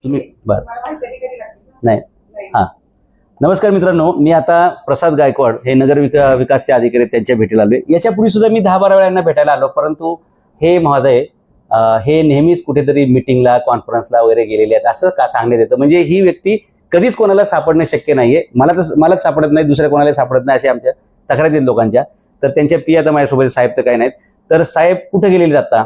तुम्ही बरं नाही हां. नमस्कार मित्रांनो, मी आता प्रसाद गायकवाड हे नगर विकासचे अधिकारी त्यांच्या भेटीला आलोय. याच्यापूर्वी सुद्धा मी 10-12 वेळा यांना भेटायला आलो, परंतु हे महोदय हे नेहमीच कुठेतरी मिटिंगला कॉन्फरन्सला वगैरे गेलेले आहेत असं का सांगण्यात येतं. म्हणजे ही व्यक्ती कधीच कोणाला सापडणं शक्य नाहीये. मलाच सापडत नाही, दुसऱ्या कोणाला सापडत नाही असे आमच्या तक्रारी आहेत लोकांच्या. तर त्यांच्या पिया तर माझ्यासोबत, साहेब तर काही नाहीत. तर साहेब कुठे गेलेले आता?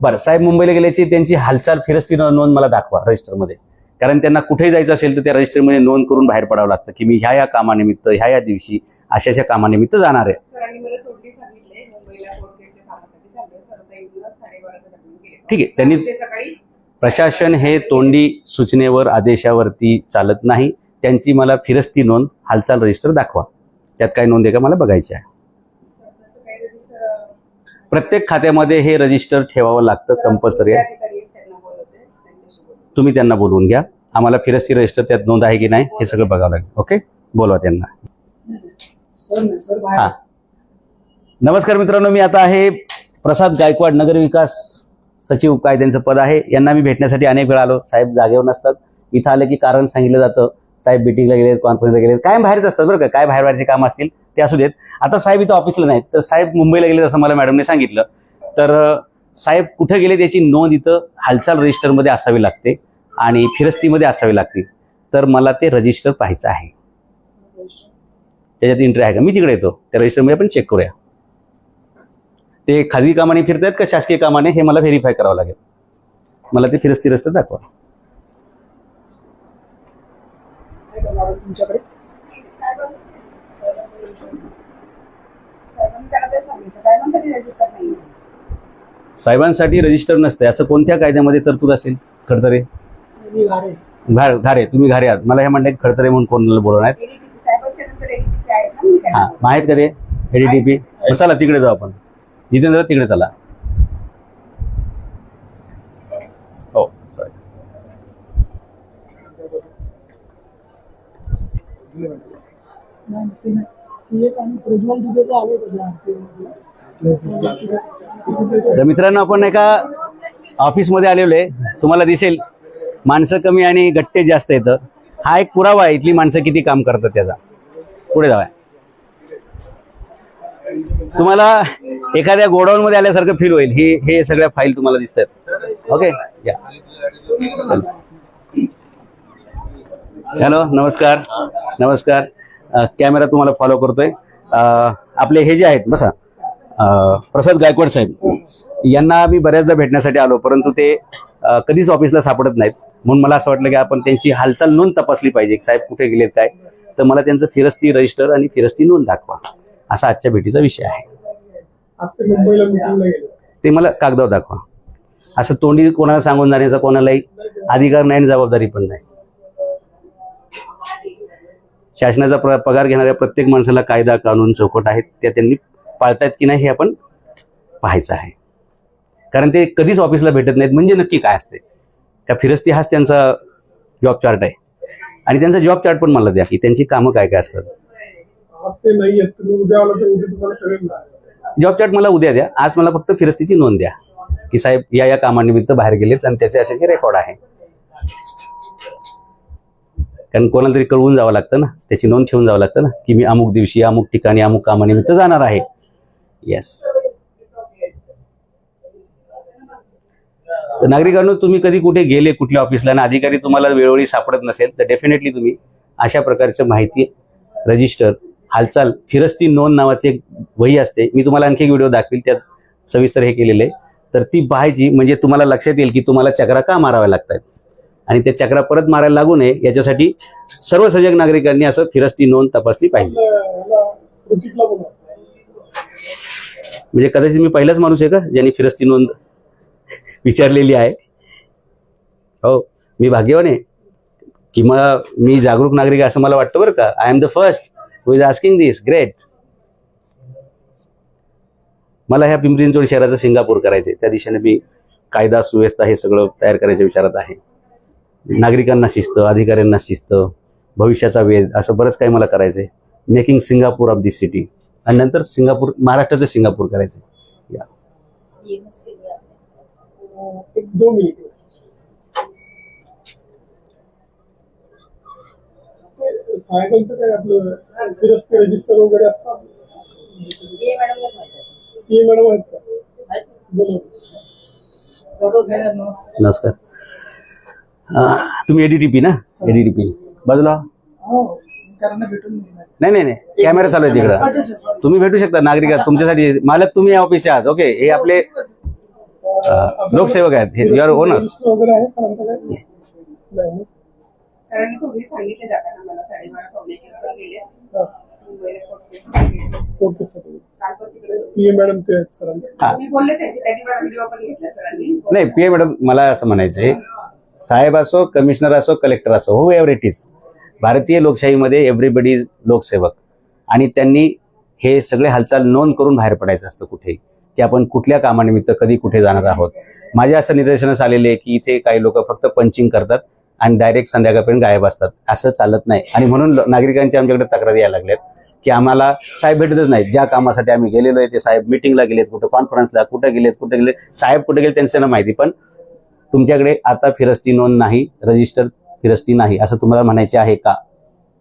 बरं, साहेब मुंबईला गेल्याची त्यांची हालचाल फिरस्ती नोंद मला दाखवा रजिस्टरमध्ये. कारण त्यांना कुठेही जायचं असेल तर त्या रजिस्टरमध्ये नोंद करून बाहेर पडावं लागतं की मी ह्या कामानिमित्त ह्या दिवशी अशा कामानिमित्त जाणार आहे. ठीक आहे, त्यांनी प्रशासन हे तोंडी सूचनेवर आदेशावरती चालत नाही. त्यांची मला फिरस्ती नोंद हालचाल रजिस्टर दाखवा. त्यात काय नोंद आहे का मला बघायची आहे. प्रत्येक खात्यामध्ये हे रजिस्टर ठेवावं लागतं, कंपल्सरी आहे. तुम्ही त्यांना बोलवून घ्या. आम्हाला फिरस्ती रजिस्टर त्यात नोंद आहे की नाही हे सगळं बघावं लागेल. ओके, बोलवा त्यांना. हा, नमस्कार मित्रांनो, मी आता आहे प्रसाद गायकवाड, नगर विकास सचिव काय त्यांचं पद आहे. यांना मी भेटण्यासाठी अनेक वेळा आलो. साहेब जागेवर नसतात. इथं आले की कारण सांगितलं जातं, साहेब मीटिंगला गेले, कॉन्फरन्सला गेले, कायम बाहेरच असतात बरं का. काय बाहेरचे काम असतील ते असू देत. आता साहेब इथं ऑफिसला नाहीत, तर साहेब मुंबईला गेले असं मला मॅडमने सांगितलं. तर साहेब कुठे गेले त्याची नोंद इथं हालचाल रजिस्टरमध्ये असावी लागते आणि फिरस्तीमध्ये असावी लागते. तर मला ते रजिस्टर पाहायचं आहे. त्याच्यात एंट्री आहे का? मी तिकडे येतो, त्या रजिस्टरमध्ये आपण चेक करूया. ते खाजगी कामाने फिरतायत का शासकीय कामाने हे मला व्हेरीफाय करावं लागेल. मला ते फिरस्ती रजिस्टर दाखवा. तुमच्याकडे साहेबांसाठी रजिस्टर नसते असं कोणत्या कायद्यामध्ये तरतूद असेल? खडतरे घारे, तुम्ही घारे आहात. मला हे म्हणलं खडतरे म्हणून कोणाला बोलवणार हा आहेत का ते एडीटीपी? चला तिकडे जाऊ आपण. जितेंद्र तिकडे चला. हो तर मित्रांनो, आपण एका ऑफिसमध्ये आलेलो आहे. तुम्हाला दिसेल माणसं कमी आणि गट्टे जास्त येतं. हा एक पुरावा आहे इथली माणसं किती काम करतात त्याचा. पुढे जाऊया. तुम्हाला एखाद्या गोडाऊन मध्ये आल्यासारखं फील होईल. हे सगळ्या फाईल तुम्हाला दिसतात. ओके, या. हॅलो, नमस्कार. नमस्कार. कॅमेरा तुम्हाला फॉलो करतोय. आपले हे जे आहेत बसा, प्रसाद गायकवाड साहेब यांना मी बऱ्याचदा भेटण्यासाठी आलो, परंतु ते कधीच ऑफिसला सापडत नाहीत. म्हणून मला असं वाटलं की आपण त्यांची हालचाल नोंद तपासली पाहिजे. साहेब कुठे गेलेत काय, तर मला त्यांचं फिरस्ती रजिस्टर आणि फिरस्ती नोंद दाखवा, असा आजच्या भेटीचा विषय आहे. ते मला कागदावर दाखवा. असं तोंडी कोणाला सांगून जाण्याचा कोणालाही अधिकार नाही आणि जबाबदारी पण नाही. शासनाचा पगार घेणाऱ्या प्रत्येक माणसाला कायदा कानून चौकट आहेत, त्या त्यांनी पाळतायत की नाही हे आपण पाहायचं आहे. कारण ते कधीच ऑफिसला भेटत नाहीत. म्हणजे नक्की काय असते त्या फिरस्ती? हाच त्यांचा जॉब चार्ट आहे. आणि त्यांचा जॉब चार्ट पण मला द्या की त्यांची कामं काय काय असतात. जॉब चार्ट मला उद्या द्या. आज मला फक्त फिरस्तीची नोंद द्या की साहेब या कामानिमित्त बाहेर गेलेत आणि त्याचे असे रेकॉर्ड आहे. कारण कोणाला तरी कळवून जावं लागतं ना, त्याची नोंद ठेवून जावं लागतं ना की मी अमुक दिवशी अमुक ठिकाणी अमुक कामानिमित्त जाणार आहे. येस. तर नागरिकांनो, तुम्ही कधी कुठे गेले कुठल्या ऑफिसला आणि अधिकारी तुम्हाला वेळोवेळी सापडत नसेल तर डेफिनेटली तुम्ही अशा प्रकारचं माहिती रजिस्टर हालचाल फिरस्ती नोंद नावाची एक वही असते. मी तुम्हाला आणखी एक व्हिडिओ दाखवेल, त्यात सविस्तर हे केलेलं आहे. तर ती पाहायची, म्हणजे तुम्हाला लक्षात येईल की तुम्हाला चक्रा का माराव्या लागतात आणि त्या चक्रा परत मारायला लागू नये याच्यासाठी सर्व सजग नागरिकांनी असं फिरस्ती नोंद तपासली पाहिजे. म्हणजे कदाचित मी पहिलाच माणूस आहे का ज्यांनी फिरस्ती नोंद विचारलेली आहे. हो, मी भाग्यवान आहे किंवा मी जागरूक नागरिक असं मला वाटतं बरं का. I am the first who is asking this. Great. मला ह्या पिंपरी चिंचवड शहराचं सिंगापूर करायचे, त्या दिशेने मी कायदा सुव्यवस्था हे सगळं तयार करायच्या विचारात आहे. नागरिकांना शिस्त, अधिकाऱ्यांना शिस्त, भविष्याचा वेध, असं बरंच काही मला करायचंय. Making Singapore of this city. आणि नंतर सिंगापूर, महाराष्ट्राचं सिंगापूर करायचं. या 1-2 मिनिट साहेबांचं काय आपलं फिरस्ती रजिस्टर वगैरे असतं मॅडम आहेत का? बोला. नमस्कार. तुम्ही एडीटीपी ना? एडीटीपी बाजूला. सरांना भेटून नाही नाही नाही, कॅमेरा चालू आहे तिकडं. तुम्ही भेटू शकता नागरिकात, तुमच्यासाठी मालक तुम्ही ऑफिस आहात. ओके, हे आपले लोकसेवक आहेत, हे युअर ओनर. रजिस्टर वगैरे आहे सरांचं काय? नाही. सरांनी पूर्वी सांगितले जाताना मला 12:30 पावणे एक वाजता गेले हा. मुंबईला कोर्ट ओके सर. काल पण तिकडे पीए मॅडम ते आहेत सरांचे. हा. मी बोलले त्यांनी मला व्हिडिओ पण घेतला सरांनी. नाही, पीए मॅडम, मला असं म्हणायचंय, साहेब असो, कमिशनर असो, कलेक्टर असो, हो एव्हर इट इज, भारतीय लोकशाहीमध्ये एव्हरीबडी इज लोकसेवक. आणि त्यांनी हे सगळे हालचाल नोंद करून बाहेर पडायचं असतं कुठेही, की आपण कुठल्या कामानिमित्त कधी कुठे जाणार आहोत. माझ्या असं निदर्शनास आलेले आहे की इथे काही लोक फक्त पंचिंग करतात आणि डायरेक्ट संध्याकाळपर्यंत गायब असतात. असं चालत नाही. आणि म्हणून नागरिकांच्या आमच्याकडे तक्रारी यायला लागल्यात की आम्हाला साहेब भेटतच नाहीत. ज्या कामासाठी आम्ही गेलेलो आहे ते साहेब मिटिंगला गेलेत, कुठं कॉन्फरन्सला, कुठे गेलेत, साहेब कुठे गेले त्यांचं ना माहिती. पण तुमच्याकडे आता फिरस्ती नोंद नाही, रजिस्टर फिरस्ती नाही, असं तुम्हाला म्हणायचे आहे का?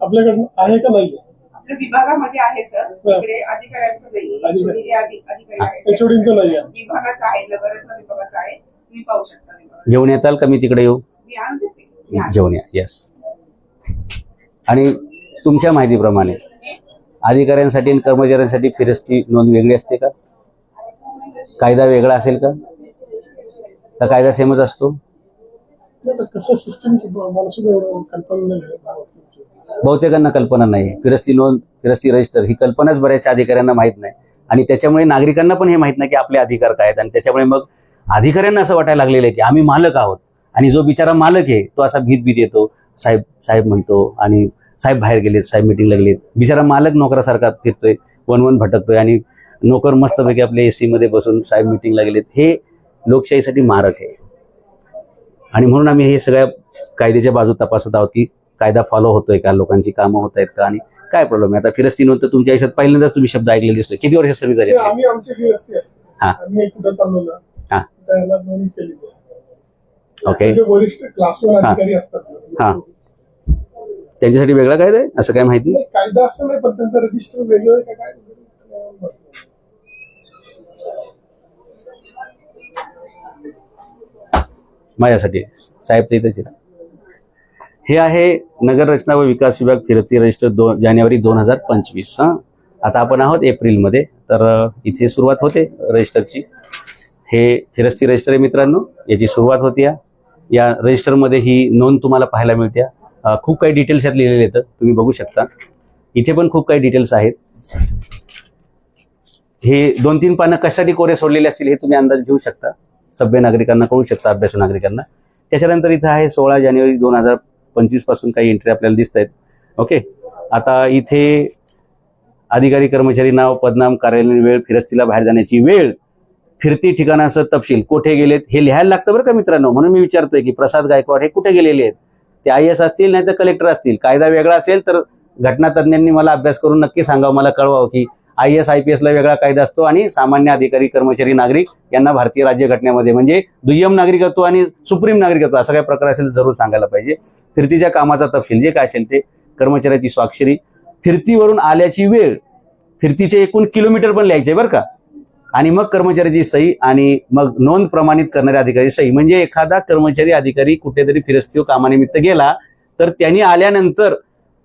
आपल्याकडनं आहे का नाही? आपल्या विभागामध्ये आहे सर, तिकडे अधिकाऱ्यांचं नाही. अधिकारी आहेत एचओडींचं नाही आहे. विभागाचं आहे, नगररत्न विभागाचं आहे. तुम्ही पाहू शकता विभाग. घेऊन येताल का? मी तिकडे येऊ? मी आणून देते. घेऊन या. येस. आणि तुमच्या माहितीप्रमाणे अधिकाऱ्यांसाठी आणि कर्मचाऱ्यांसाठी फिरस्ती नोंद वेगळी असते का? कायदा वेगळा असेल का? का कायदा सेमच असतो? कसं सिस्टम मला सुद्धा एवढं कल्पना नाही. बहुतेकांना कल्पना नाही. फिरस्ती नोंद, फिरस्ती रजिस्टर ही कल्पनाच बऱ्याचशा अधिकाऱ्यांना माहीत नाही. आणि त्याच्यामुळे नागरिकांना पण हे माहीत नाही की आपले अधिकार काय आहेत. आणि त्याच्यामुळे मग अधिकाऱ्यांना असं वाटायला लागलेलं आहे की आम्ही मालक आहोत. आणि जो बिचारा मालक आहे तो असा भीत येतो, साहेब साहेब म्हणतो, आणि साहेब बाहेर गेलेत, साहेब मिटिंगला गेलेत. बिचारा मालक नोकरासारखा फिरतोय, वन भटकतोय, आणि नोकर मस्तपैकी आपल्या एसी मध्ये बसून साहेब मिटिंगला गेलेत. हे लोकशाहीसाठी मारक आहे. आणि म्हणून आम्ही हे सगळ्या कायद्याच्या बाजू तपासत आहोत की कायदा फॉलो होतोय का, लोकांची कामं होत आहेत का, आणि काय प्रॉब्लेम आहे. आता फिरस्ती नोंद तर तुमच्या आयुष्यात पहिल्यांदाच तुम्ही शब्द ऐकलेले दिसतोय. किती वर्ष सर्व्हिस झाली? आम्ही आमची फिरस्ती असते. हा. आम्ही कुठं चाललो ना हा. त्याला नोंद केलेली असते. ओके. जे वरिष्ठ क्लासवर अधिकारी असतात हा. त्यांच्यासाठी वेगळा कायदा आहे असं काय माहिती? नाही, कायदा असं नाही, पण त्यांचं रजिस्टर वेगळं आहे का काय? माझ्यासाठी साहेब ते इथेच आहे. हे आहे नगर रचना व विकास विभाग फिरस्ती रजिस्टर जानेवारी 2025. आता आपण आहोत एप्रिलमध्ये, तर इथे सुरुवात होते रजिस्टरची. हे फिरस्ती रजिस्टर आहे मित्रांनो, याची सुरुवात होती. या रजिस्टरमध्ये ही नोंद तुम्हाला पाहायला मिळते. खूप काही डिटेल्स यात लिहिलेले आहेत, तुम्ही बघू शकता. इथे पण खूप काही डिटेल्स आहेत. हे 2-3 पानं कशासाठी कोरे सोडलेले असतील हे तुम्ही अंदाज घेऊ शकता. सभ्य नागरिकांना कळू शकता, अभ्यासू नागरिकांना. त्याच्यानंतर इथं आहे 16 जानेवारी 2025 पासून काही एंट्री आपल्याला दिसत आहेत. ओके. आता इथे अधिकारी कर्मचारी नाव, पदनाम, कार्यालयीन वेळ, फिरस्तीला बाहेर जाण्याची वेळ, फिरती ठिकाणाचं तपशील, कुठे गेलेत हे लिहायला लागतं बरं का मित्रांनो. म्हणून मी विचारतोय की प्रसाद गायकवाड हे कुठे गेलेले आहेत. ते IAS असतील नाही तर कलेक्टर असतील. कायदा वेगळा असेल तर घटना तज्ञांनी मला अभ्यास करून नक्की सांगावं, मला कळवावं की IAS IPS ला वेगळा कायदा असतो आणि सामान्य अधिकारी कर्मचारी नागरिक यांना भारतीय राज्यघटनेमध्ये म्हणजे दुय्यम नागरिकत्व आणि सुप्रीम नागरिकत्व असा काही प्रकार असेल जरूर सांगायला पाहिजे. फिरतीच्या कामाचा तपशील जे काय असेल ते, कर्मचाऱ्याची स्वाक्षरी, फिरतीवरून आल्याची वेळ, फिरतीचे एकूण किलोमीटर पण लिहायचे बरं का, आणि मग कर्मचाऱ्याची सही, आणि मग नोंद प्रमाणित करणाऱ्या अधिकारी सही. म्हणजे एखादा कर्मचारी अधिकारी कुठेतरी फिरस्ती कामानिमित्त गेला तर त्यांनी आल्यानंतर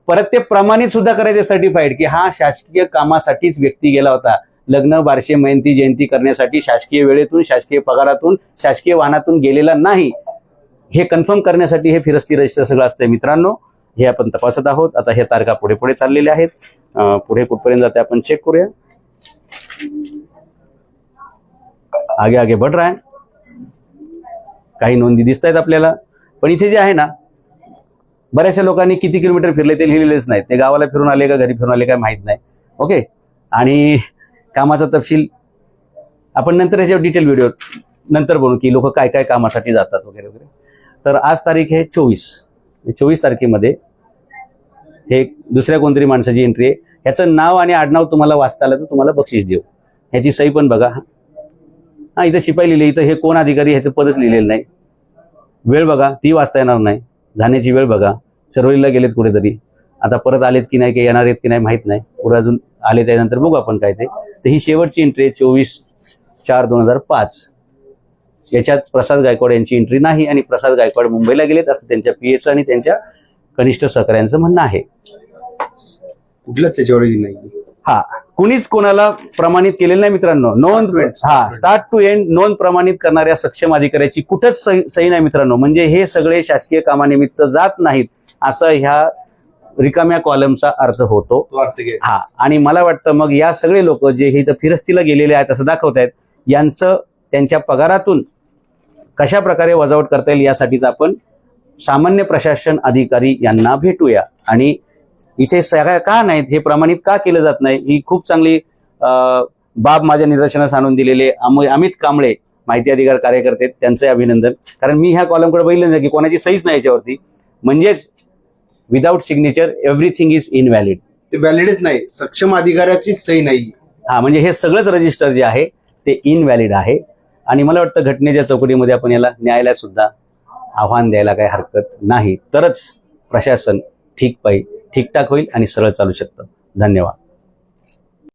परत ते प्रमाणित सुद्धा करायचे, सर्टिफाईड, की हा शासकीय कामासाठीच व्यक्ती गेला होता. लग्न, बारशे, जयंती जयंती करण्यासाठी शासकीय वेळेतून, शासकीय पगारातून, शासकीय वाहनातून गेलेला नाही, हे कन्फर्म करण्यासाठी हे फिरस्ती रजिस्टर सगळं असतंय मित्रांनो. हे आपण तपासत आहोत. आता हे तारखा पुढे पुढे चाललेल्या आहेत. पुढे कुठपर्यंत जाते आपण चेक करूया. आगे आगे बढ़ रहा है. काही नोंदी दिसत आहेत आपल्याला. पण इथे जे आहे ना, बऱ्याचशा लोकांनी किती किलोमीटर फिरले ते लिहिलेलेच नाहीत. ते गावाला फिरून आले का घरी फिरून आले काय माहित नाही. ओके. आणि कामाचा तपशील आपण नंतर ह्याच्यावर डिटेल व्हिडिओ नंतर बनवू की लोक काय काय कामासाठी जातात वगैरे वगैरे. तर आज तारीख आहे 24 तारखेमध्ये हे दुसऱ्या कोणतरी माणसाची एंट्री आहे. ह्याचं नाव आणि आडनाव तुम्हाला वाचता आलं तर तुम्हाला बक्षीस देऊ. ह्याची सही पण बघा. हा, इथं शिपाई लिहिली, इथं हे कोण अधिकारी ह्याचं पदच लिहिलेलं नाही. वेळ बघा, ती वाचता येणार नाही. जाण्याची वेळ बघा, चरवलीला गेलेत कुठेतरी. आता परत आलेत की नाही, की येणार आहेत की नाही माहीत नाही, पुढे अजून आले त्यानंतर बघू आपण काय ते. तर ही शेवटची एंट्री आहे 24/4/2005. याच्यात प्रसाद गायकवाड यांची एंट्री नाही आणि प्रसाद गायकवाड मुंबईला गेलेत असं त्यांच्या पीएचं आणि त्यांच्या कनिष्ठ सहकाऱ्यांचं म्हणणं आहे. कुठल्याच त्याच्यावरही नाही. हा, कुणीच कोणाला प्रमाणित केलेलं नाही मित्रांनो. नोंद स्टार्ट टू एंड नोंद प्रमाणित करणाऱ्या सक्षम अधिकाऱ्याची कुठंच सही नाही मित्रांनो. म्हणजे हे सगळे शासकीय कामानिमित्त जात नाहीत असं ह्या रिकाम्या कॉलमचा अर्थ होतो. तो अर्थ घ्यायचा. हा, आणि मला वाटतं मग या सगळे लोक जे इथं फिरस्तीला गेलेले आहेत असं दाखवत आहेत, यांचं त्यांच्या पगारातून कशा प्रकारे वजावट करता येईल यासाठीच आपण सामान्य प्रशासन अधिकारी यांना भेटूया. आणि इथे सगळ्या का नाहीत, हे प्रमाणित का केलं जात नाही, ही खूप चांगली बाब माझ्या निदर्शनास आणून दिलेले अमित कांबळे माहिती अधिकार कार्यकर्ते, त्यांचे अभिनंदन. कारण मी ह्या कॉलमकडे बघितलं नाही की कोणाची सहीच नाही याच्यावरती. म्हणजेच without signature everything is invalid. ते व्हॅलिडच नाही, सक्षम अधिकाऱ्याची सही नाही. हा, म्हणजे हे सगळंच रजिस्टर जे आहे ते इनव्हॅलिड आहे. आणि मला वाटतं घटनेच्या चौकटीमध्ये आपण याला न्यायालयात सुद्धा आव्हान द्यायला काही हरकत नाही. तरच प्रशासन ठीकठाक होईल आणि सरळ चालू शकतं. धन्यवाद.